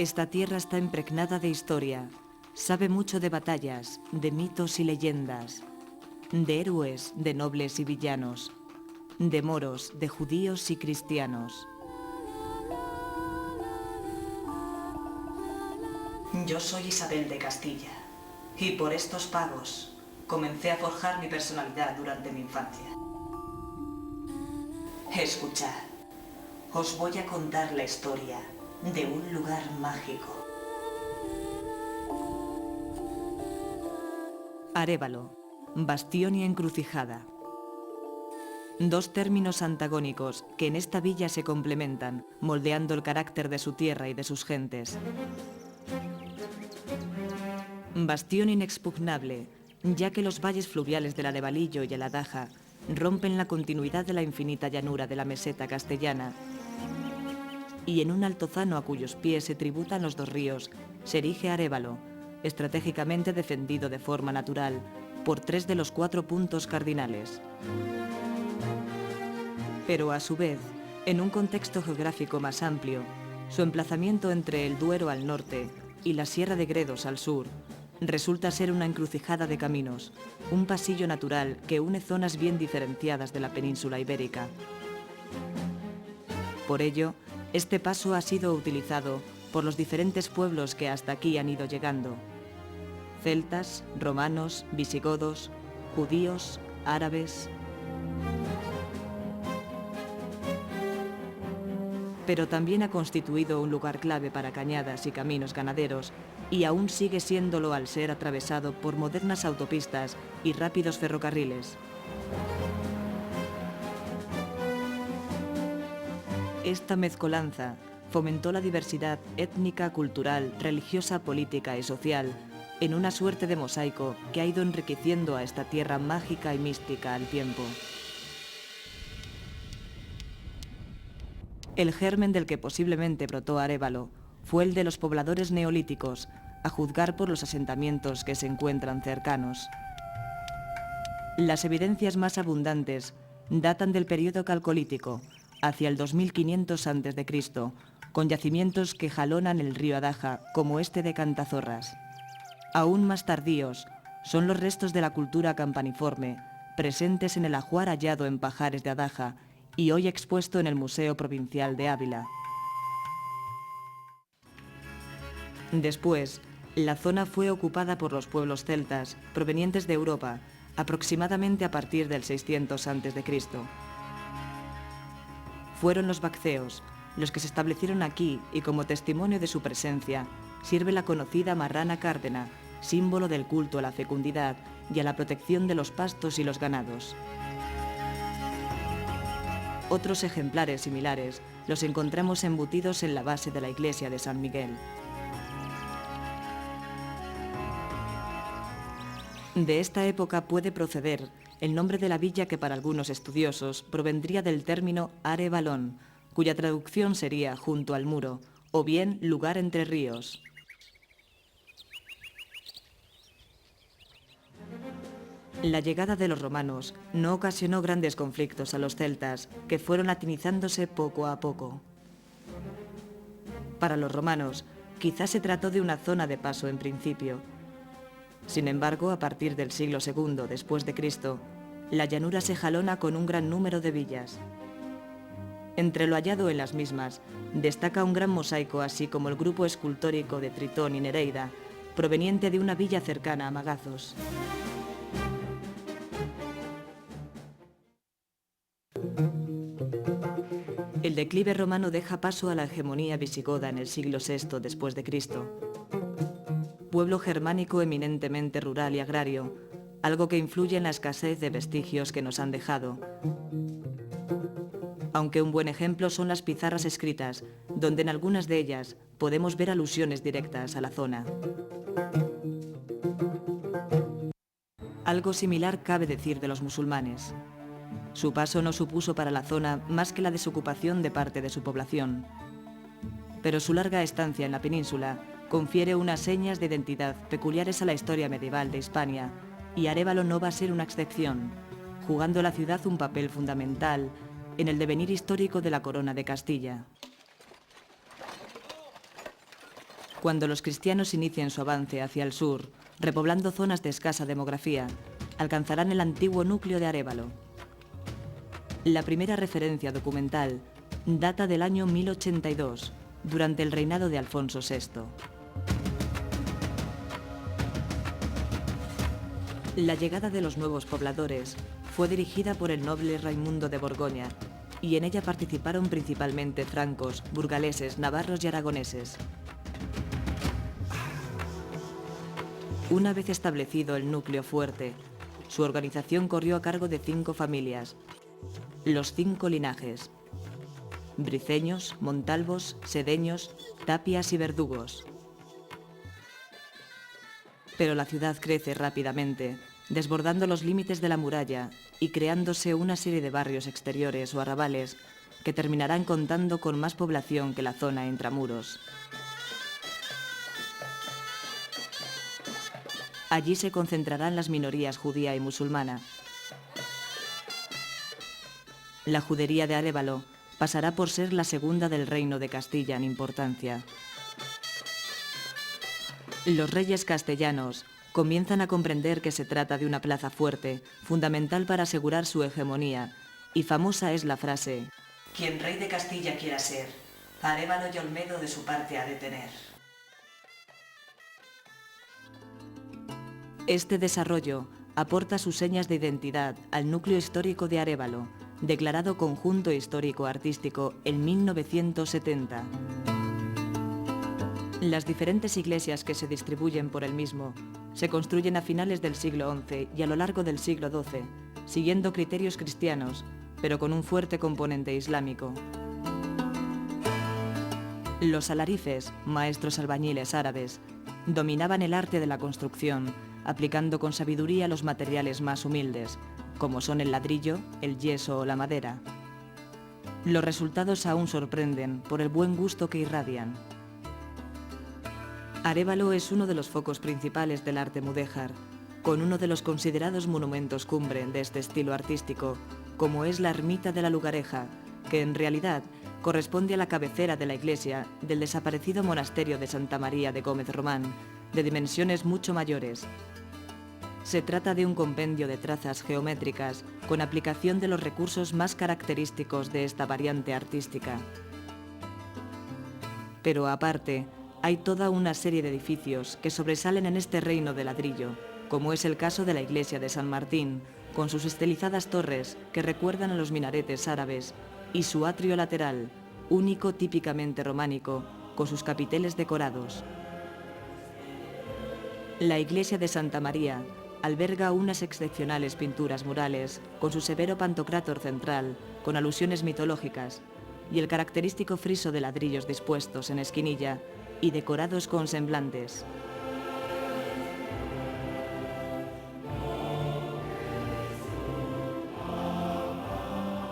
Esta tierra está impregnada de historia, sabe mucho de batallas, de mitos y leyendas, de héroes, de nobles y villanos, de moros, de judíos y cristianos. Yo soy Isabel de Castilla, y por estos pagos comencé a forjar mi personalidad durante mi infancia. Escuchad, os voy a contar la historia de un lugar mágico. Arévalo, bastión y encrucijada. Dos términos antagónicos que en esta villa se complementan, moldeando el carácter de su tierra y de sus gentes. Bastión inexpugnable, ya que los valles fluviales del Arevalillo y el Adaja rompen la continuidad de la infinita llanura de la meseta castellana, y en un altozano a cuyos pies se tributan los dos ríos, se erige Arévalo, estratégicamente defendido de forma natural por 3 de los 4 puntos cardinales. Pero a su vez, en un contexto geográfico más amplio, su emplazamiento entre el Duero al norte y la Sierra de Gredos al sur resulta ser una encrucijada de caminos, un pasillo natural que une zonas bien diferenciadas de la península ibérica. Por ello, este paso ha sido utilizado por los diferentes pueblos que hasta aquí han ido llegando: celtas, romanos, visigodos, judíos, árabes. Pero también ha constituido un lugar clave para cañadas y caminos ganaderos, y aún sigue siéndolo al ser atravesado por modernas autopistas y rápidos ferrocarriles. Esta mezcolanza fomentó la diversidad étnica, cultural, religiosa, política y social en una suerte de mosaico que ha ido enriqueciendo a esta tierra mágica y mística al tiempo. El germen del que posiblemente brotó Arévalo fue el de los pobladores neolíticos, a juzgar por los asentamientos que se encuentran cercanos. Las evidencias más abundantes datan del período calcolítico, hacia el 2500 a.C., con yacimientos que jalonan el río Adaja, como este de Cantazorras. Aún más tardíos son los restos de la cultura campaniforme, presentes en el ajuar hallado en Pajares de Adaja y hoy expuesto en el Museo Provincial de Ávila. Después, la zona fue ocupada por los pueblos celtas, provenientes de Europa, aproximadamente a partir del 600 a.C. Fueron los bacceos los que se establecieron aquí, y como testimonio de su presencia sirve la conocida marrana cárdena, símbolo del culto a la fecundidad y a la protección de los pastos y los ganados. Otros ejemplares similares los encontramos embutidos en la base de la iglesia de San Miguel. De esta época puede proceder el nombre de la villa, que para algunos estudiosos provendría del término Arevalón, cuya traducción sería junto al muro, o bien lugar entre ríos. La llegada de los romanos no ocasionó grandes conflictos a los celtas, que fueron latinizándose poco a poco. Para los romanos, quizás se trató de una zona de paso en principio. Sin embargo, a partir del siglo II después de Cristo, la llanura se jalona con un gran número de villas. Entre lo hallado en las mismas, destaca un gran mosaico, así como el grupo escultórico de Tritón y Nereida, proveniente de una villa cercana a Magazos. El declive romano deja paso a la hegemonía visigoda en el siglo VI después de Cristo. Pueblo germánico eminentemente rural y agrario, algo que influye en la escasez de vestigios que nos han dejado. Aunque un buen ejemplo son las pizarras escritas, donde en algunas de ellas podemos ver alusiones directas a la zona. Algo similar cabe decir de los musulmanes. Su paso no supuso para la zona más que la desocupación de parte de su población. Pero su larga estancia en la península confiere unas señas de identidad peculiares a la historia medieval de Hispania, y Arévalo no va a ser una excepción, jugando la ciudad un papel fundamental en el devenir histórico de la corona de Castilla. Cuando los cristianos inicien su avance hacia el sur, repoblando zonas de escasa demografía, alcanzarán el antiguo núcleo de Arévalo. La primera referencia documental data del año 1082, durante el reinado de Alfonso VI. La llegada de los nuevos pobladores fue dirigida por el noble Raimundo de Borgoña, y en ella participaron principalmente francos, burgaleses, navarros y aragoneses. Una vez establecido el núcleo fuerte, su organización corrió a cargo de 5 familias, los 5 linajes: briceños, montalvos, sedeños, tapias y verdugos. Pero la ciudad crece rápidamente, desbordando los límites de la muralla y creándose una serie de barrios exteriores o arrabales que terminarán contando con más población que la zona intramuros. Allí se concentrarán las minorías judía y musulmana. La judería de Arévalo pasará por ser la segunda del reino de Castilla en importancia. Los reyes castellanos comienzan a comprender que se trata de una plaza fuerte, fundamental para asegurar su hegemonía, y famosa es la frase: «Quien rey de Castilla quiera ser, Arévalo y Olmedo de su parte ha de tener». Este desarrollo aporta sus señas de identidad al núcleo histórico de Arévalo, declarado Conjunto Histórico-Artístico en 1970. Las diferentes iglesias que se distribuyen por el mismo se construyen a finales del siglo XI y a lo largo del siglo XII, siguiendo criterios cristianos, pero con un fuerte componente islámico. Los alarifes, maestros albañiles árabes, dominaban el arte de la construcción, aplicando con sabiduría los materiales más humildes, como son el ladrillo, el yeso o la madera. Los resultados aún sorprenden por el buen gusto que irradian. Arévalo es uno de los focos principales del arte mudéjar, con uno de los considerados monumentos cumbre de este estilo artístico, como es la ermita de la Lugareja, que en realidad corresponde a la cabecera de la iglesia del desaparecido monasterio de Santa María de Gómez Román, de dimensiones mucho mayores. Se trata de un compendio de trazas geométricas con aplicación de los recursos más característicos de esta variante artística. Pero aparte, hay toda una serie de edificios que sobresalen en este reino de ladrillo, como es el caso de la iglesia de San Martín, con sus estilizadas torres que recuerdan a los minaretes árabes, y su atrio lateral, único típicamente románico, con sus capiteles decorados. La iglesia de Santa María alberga unas excepcionales pinturas murales, con su severo pantocrátor central, con alusiones mitológicas, y el característico friso de ladrillos dispuestos en esquinilla y decorados con semblantes.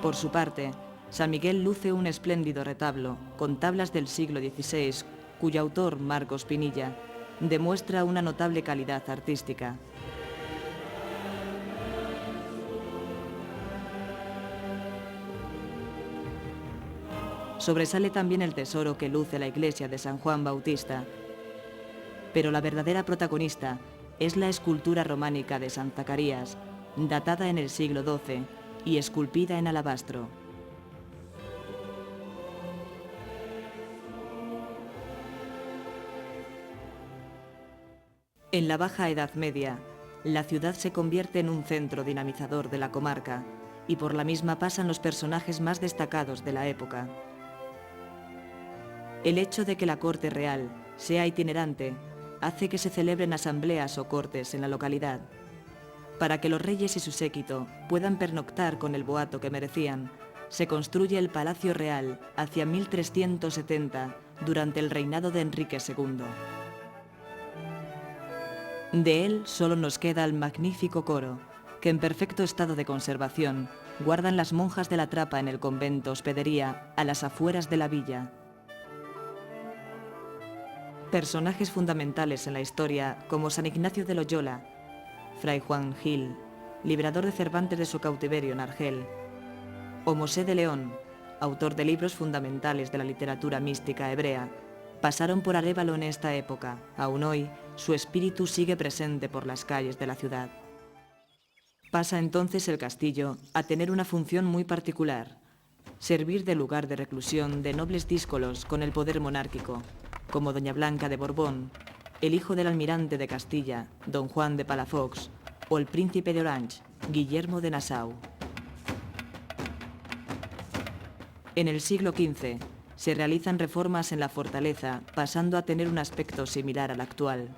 Por su parte, San Miguel luce un espléndido retablo, con tablas del siglo XVI, cuyo autor, Marcos Pinilla, demuestra una notable calidad artística. Sobresale también el tesoro que luce la iglesia de San Juan Bautista, pero la verdadera protagonista es la escultura románica de San Zacarías, datada en el siglo XII y esculpida en alabastro. En la Baja Edad Media, la ciudad se convierte en un centro dinamizador de la comarca y por la misma pasan los personajes más destacados de la época. El hecho de que la corte real sea itinerante hace que se celebren asambleas o cortes en la localidad. Para que los reyes y su séquito puedan pernoctar con el boato que merecían, se construye el Palacio Real hacia 1370 durante el reinado de Enrique II. De él solo nos queda el magnífico coro, que en perfecto estado de conservación guardan las monjas de la Trapa en el convento hospedería a las afueras de la villa. Personajes fundamentales en la historia como San Ignacio de Loyola, Fray Juan Gil, liberador de Cervantes de su cautiverio en Argel, o Mosé de León, autor de libros fundamentales de la literatura mística hebrea, pasaron por Arévalo en esta época. Aún hoy, su espíritu sigue presente por las calles de la ciudad. Pasa entonces el castillo a tener una función muy particular: servir de lugar de reclusión de nobles díscolos con el poder monárquico, como doña Blanca de Borbón, el hijo del almirante de Castilla, don Juan de Palafox, o el príncipe de Orange, Guillermo de Nassau. En el siglo XV se realizan reformas en la fortaleza, pasando a tener un aspecto similar al actual.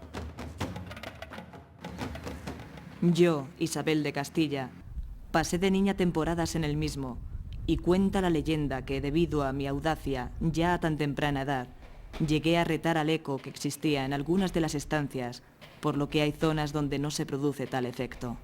Yo, Isabel de Castilla, pasé de niña temporadas en el mismo, y cuenta la leyenda que, debido a mi audacia ya a tan temprana edad, llegué a retar al eco que existía en algunas de las estancias, por lo que hay zonas donde no se produce tal efecto.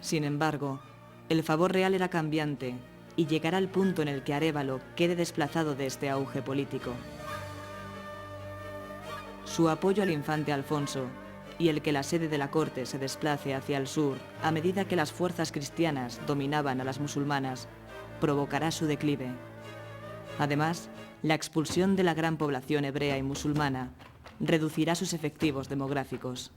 Sin embargo, el favor real era cambiante y llegará al punto en el que Arévalo quede desplazado de este auge político. Su apoyo al infante Alfonso y el que la sede de la corte se desplace hacia el sur a medida que las fuerzas cristianas dominaban a las musulmanas provocará su declive. Además, la expulsión de la gran población hebrea y musulmana reducirá sus efectivos demográficos.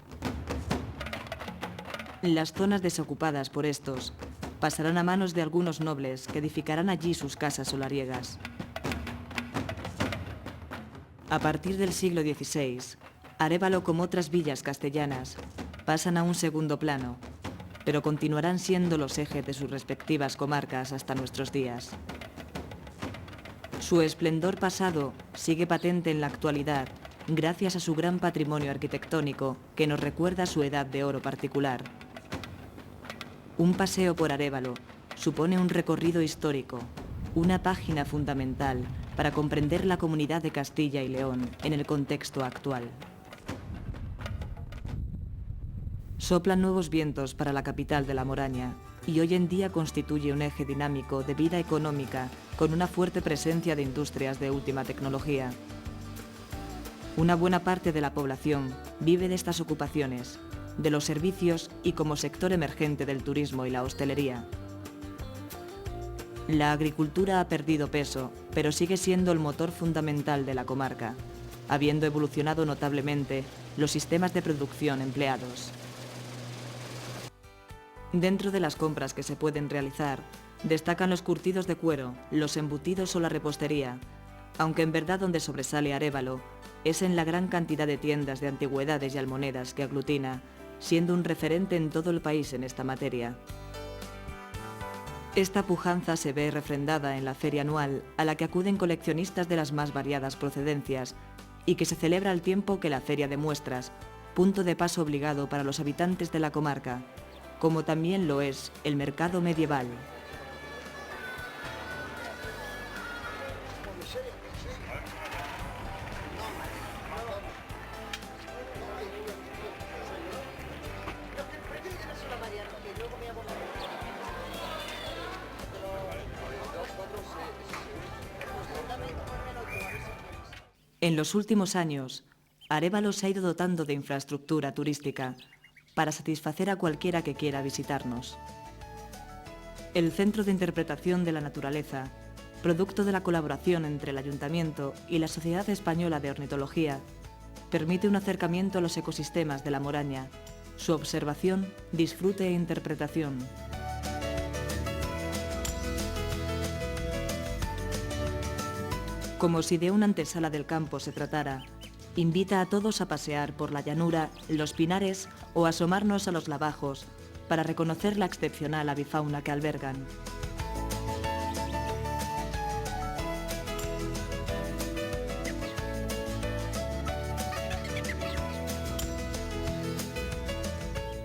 Las zonas desocupadas por estos pasarán a manos de algunos nobles que edificarán allí sus casas solariegas. A partir del siglo XVI, Arévalo, como otras villas castellanas, pasan a un segundo plano, pero continuarán siendo los ejes de sus respectivas comarcas hasta nuestros días. Su esplendor pasado sigue patente en la actualidad gracias a su gran patrimonio arquitectónico que nos recuerda su edad de oro particular. Un paseo por Arévalo supone un recorrido histórico, una página fundamental para comprender la comunidad de Castilla y León en el contexto actual. Soplan nuevos vientos para la capital de la Moraña y hoy en día constituye un eje dinámico de vida económica con una fuerte presencia de industrias de última tecnología. Una buena parte de la población vive de estas ocupaciones, de los servicios y como sector emergente del turismo y la hostelería. La agricultura ha perdido peso, pero sigue siendo el motor fundamental de la comarca, habiendo evolucionado notablemente los sistemas de producción empleados. Dentro de las compras que se pueden realizar, destacan los curtidos de cuero, los embutidos o la repostería, aunque en verdad donde sobresale Arévalo es en la gran cantidad de tiendas de antigüedades y almonedas que aglutina, siendo un referente en todo el país en esta materia. Esta pujanza se ve refrendada en la feria anual a la que acuden coleccionistas de las más variadas procedencias y que se celebra al tiempo que la feria de muestras, punto de paso obligado para los habitantes de la comarca, como también lo es el mercado medieval. En los últimos años, Arévalo se ha ido dotando de infraestructura turística para satisfacer a cualquiera que quiera visitarnos. El Centro de Interpretación de la Naturaleza, producto de la colaboración entre el Ayuntamiento y la Sociedad Española de Ornitología, permite un acercamiento a los ecosistemas de la Moraña, su observación, disfrute e interpretación. Como si de una antesala del campo se tratara, invita a todos a pasear por la llanura, los pinares o asomarnos a los lavajos para reconocer la excepcional avifauna que albergan.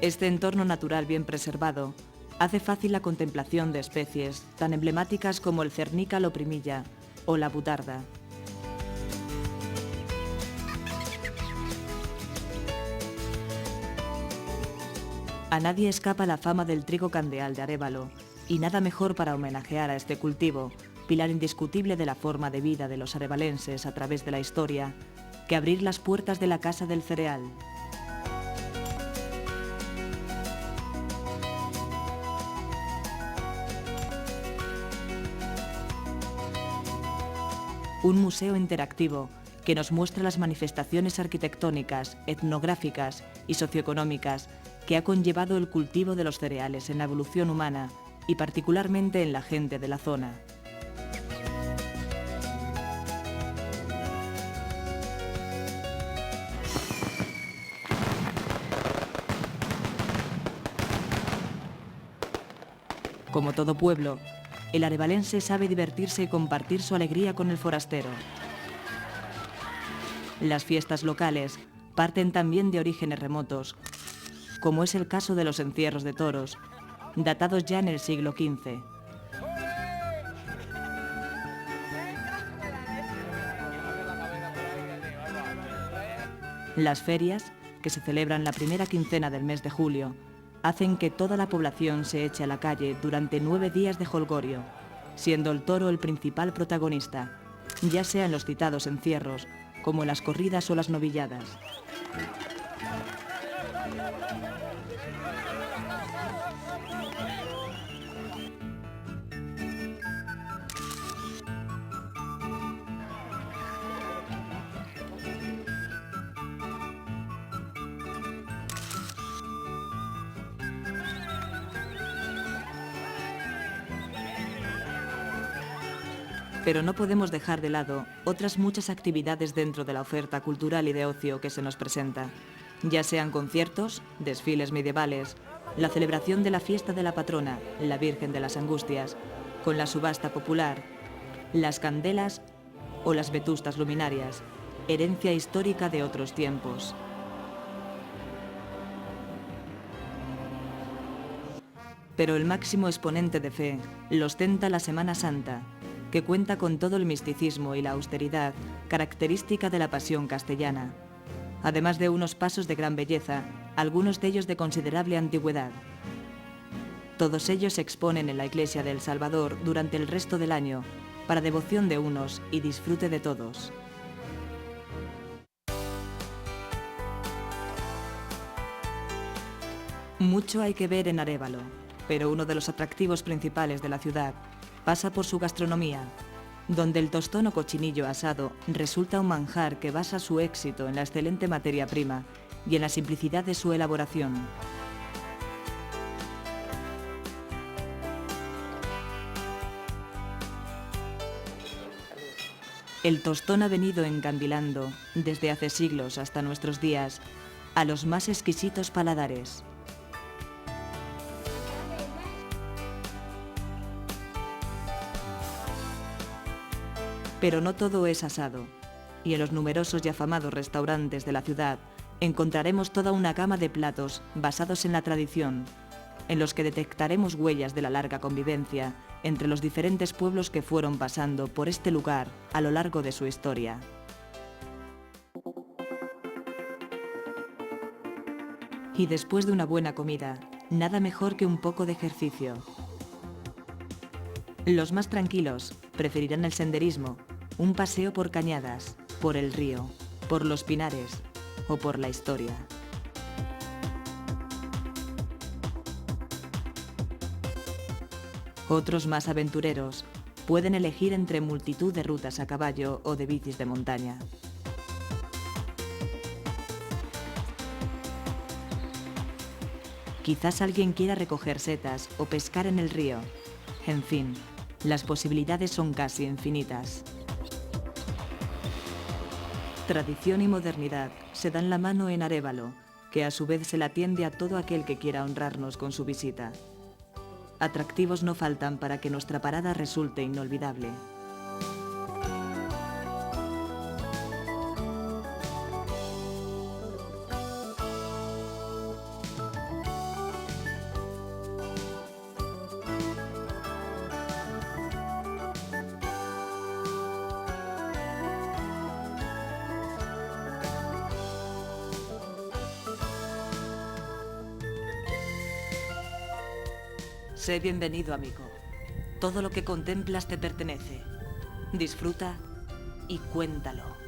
Este entorno natural bien preservado hace fácil la contemplación de especies tan emblemáticas como el cernícalo primilla o la butarda. A nadie escapa la fama del trigo candeal de Arévalo, y nada mejor para homenajear a este cultivo, pilar indiscutible de la forma de vida de los arevalenses a través de la historia, que abrir las puertas de la Casa del Cereal. un museo interactivo que nos muestra las manifestaciones arquitectónicas, etnográficas y socioeconómicas que ha conllevado el cultivo de los cereales en la evolución humana y particularmente en la gente de la zona. Como todo pueblo, el arevalense sabe divertirse y compartir su alegría con el forastero. Las fiestas locales parten también de orígenes remotos, como es el caso de los encierros de toros, datados ya en el siglo XV. Las ferias, que se celebran la primera quincena del mes de julio, hacen que toda la población se eche a la calle durante 9 días de jolgorio, siendo el toro el principal protagonista, ya sea en los citados encierros, como en las corridas o las novilladas. Pero no podemos dejar de lado otras muchas actividades dentro de la oferta cultural y de ocio que se nos presenta, ya sean conciertos, desfiles medievales, la celebración de la fiesta de la patrona, la Virgen de las Angustias, con la subasta popular, las candelas o las vetustas luminarias, herencia histórica de otros tiempos. Pero el máximo exponente de fe lo ostenta la Semana Santa, que cuenta con todo el misticismo y la austeridad característica de la Pasión castellana, además de unos pasos de gran belleza, algunos de ellos de considerable antigüedad. Todos ellos se exponen en la Iglesia del Salvador durante el resto del año, para devoción de unos y disfrute de todos. Mucho hay que ver en Arévalo, pero uno de los atractivos principales de la ciudad pasa por su gastronomía, donde el tostón o cochinillo asado resulta un manjar que basa su éxito en la excelente materia prima y en la simplicidad de su elaboración. El tostón ha venido encandilando, desde hace siglos hasta nuestros días, a los más exquisitos paladares. Pero no todo es asado, y en los numerosos y afamados restaurantes de la ciudad encontraremos toda una gama de platos basados en la tradición, en los que detectaremos huellas de la larga convivencia entre los diferentes pueblos que fueron pasando por este lugar a lo largo de su historia. Y después de una buena comida, nada mejor que un poco de ejercicio. Los más tranquilos preferirán el senderismo, un paseo por cañadas, por el río, por los pinares o por la historia. Otros más aventureros pueden elegir entre multitud de rutas a caballo o de bicis de montaña. Quizás alguien quiera recoger setas o pescar en el río. En fin, las posibilidades son casi infinitas. Tradición y modernidad se dan la mano en Arévalo, que a su vez se la tiende a todo aquel que quiera honrarnos con su visita. Atractivos no faltan para que nuestra parada resulte inolvidable. Sé bienvenido, amigo. Todo lo que contemplas te pertenece. Disfruta y cuéntalo.